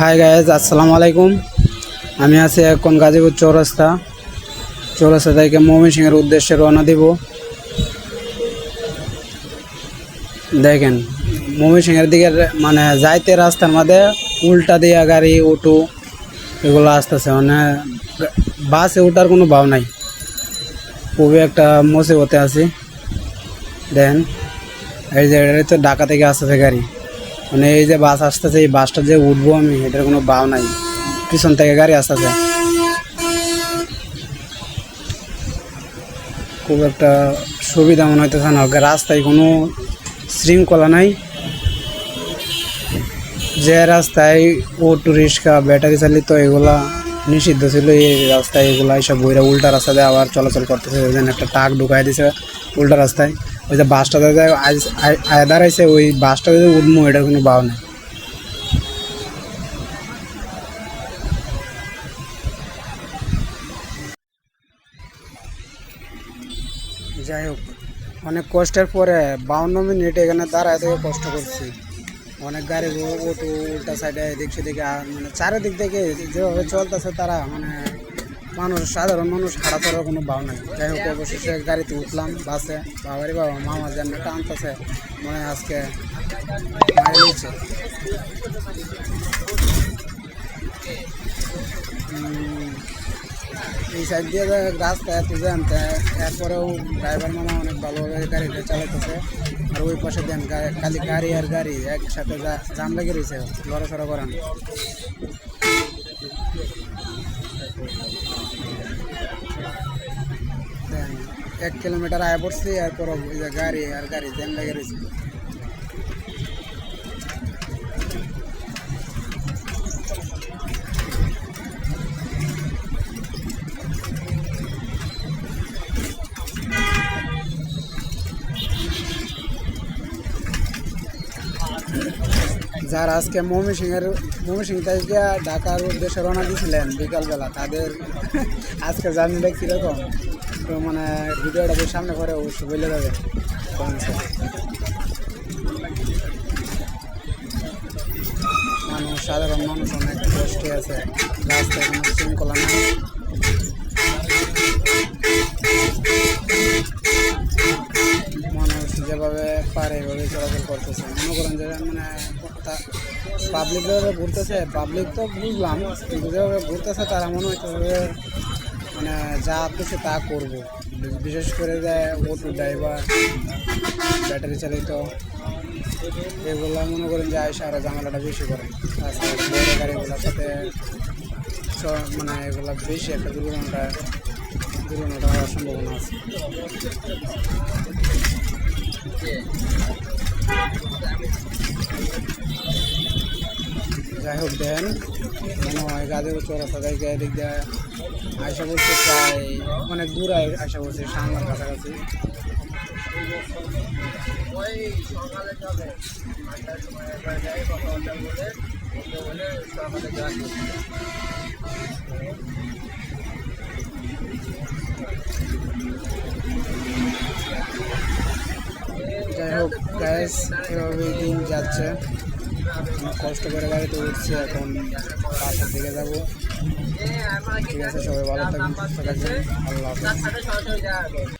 Hi guys, আসসালামু আলাইকুম। আমি আছি এখন গাজীপুর চৌরাস্তা থেকে ময়মনসিংহের উদ্দেশ্যে রওনা দিব। দেখেন, ময়মনসিংহের দিকে মানে যাইতে রাস্তার মধ্যে উল্টা দিয়া গাড়ি অটো এগুলো আসতেছে, মানে বাসে ওঠার কোনো ভাব নাই। খুবই একটা মুসিবতে আছি। দেখেন, এই যে এটা তো ঢাকা থেকে আসতেছে গাড়ি, মানে এই যে বাস আসতেছে, এই বাসটা যে উঠবো আমি এটার কোনো ভাব নাই। পিছন থেকে গাড়ি আসতেছে, খুব একটা সুবিধা মনে হইতেছে না। রাস্তায় কোনো শৃঙ্খলা নাই। যে রাস্তায় অটো রিক্সা ব্যাটারি চালিত এগুলা নিষিদ্ধ ছিল, এই রাস্তায় এগুলা এইসব বইরা উল্টা রাস্তা দিয়ে আবার চলাচল করতেছে। ওই জন্য একটা ট্রাক ঢুকাই দিছে উল্টা রাস্তায়। ওই যে বাসটা দাঁড়াইছে, ওই বাসটা যদি উঠবো এটার কোনো ভাব নেই। যাই হোক, অনেক কষ্টের পরে 52 মিনিট এখানে দাঁড়ায় থেকে কষ্ট করছি। অনেক গাড়ি অটো উল্টা সাইডে এদিক সেদিকে, মানে চারিদিক থেকে যেভাবে চলতেছে তারা, মানে মানুষ, সাধারণ মানুষ হাঁটা চলার কোনো ভাব নাই। যাই হোক, অবশেষে গাড়িতে উঠলাম, বাসে। বাবারি বাবা, মামা যেন টানতেছে, মনে হয় আজকে মারি নিচ্ছে। এই সাইড দিয়ে রাস্তা এত জ্যাম, এরপরেও ড্রাইভার মামা অনেক ভালোভাবে গাড়িটা চালাইতেছে। আর ওই পাশে দেন খালি গাড়ি আর গাড়ি একসাথে জাম লেগে রয়েছে, লড়াচড়া করান। দেন 1 কিলোমিটার আয় পড়ছি, এরপর গাড়ি আর গাড়ি জ্যাম লেগে রয়েছে। যারা আজকে ময়মনসিংহ থেকে ঢাকার উদ্দেশ্যে রওনা দিয়েছিলেন বিকালবেলা, তাদের আজকে জার্নিটা কীরকম, তো মানে ভিডিওটা সামনে করে অবশ্যই বলে যাবে। মানুষ, সাধারণ মানুষ অনেক কষ্টে আছে, রাস্তায় কোনো শৃঙ্খলা নেই। মানুষ যেভাবে পারে এভাবে চলাচল করতেছে। মনে করেন যে মানে পাবলিক যেভাবে ঘুরতেছে, পাবলিক তো বুঝলাম, কিন্তু যেভাবে ঘুরতেছে তারা মনে হইতেছে মানে যা খুশি তা করবো। বিশেষ করে যে অটো ড্রাইভার, ব্যাটারি চালিত এগুলো মনে করেন যে আইসা আরও ঝামেলাটা বেশি করে। তাছাড়া বড় গাড়িগুলোর সাথে মানে এগুলো বেশি একটা দুর্ঘটনাটা হওয়ার সম্ভাবনা আছে। যাই হোক, দেন মনে হয় গাজীপুর চৌরাস্তা থেকে এদিক দিয়ে আশা বলছে প্রায় অনেক দূর আশা বলছে, সামনের কাছাকাছি। যাই হোক গ্যাস, এভাবেই দিন যাচ্ছে। কষ্ট করে গাড়িতে উঠছে, এখন বাসার দিকে যাবো। ঠিক আছে, সবাই ভালো থাকবেন, সুস্থ থাকবেন, আল্লাহ হাফেজ।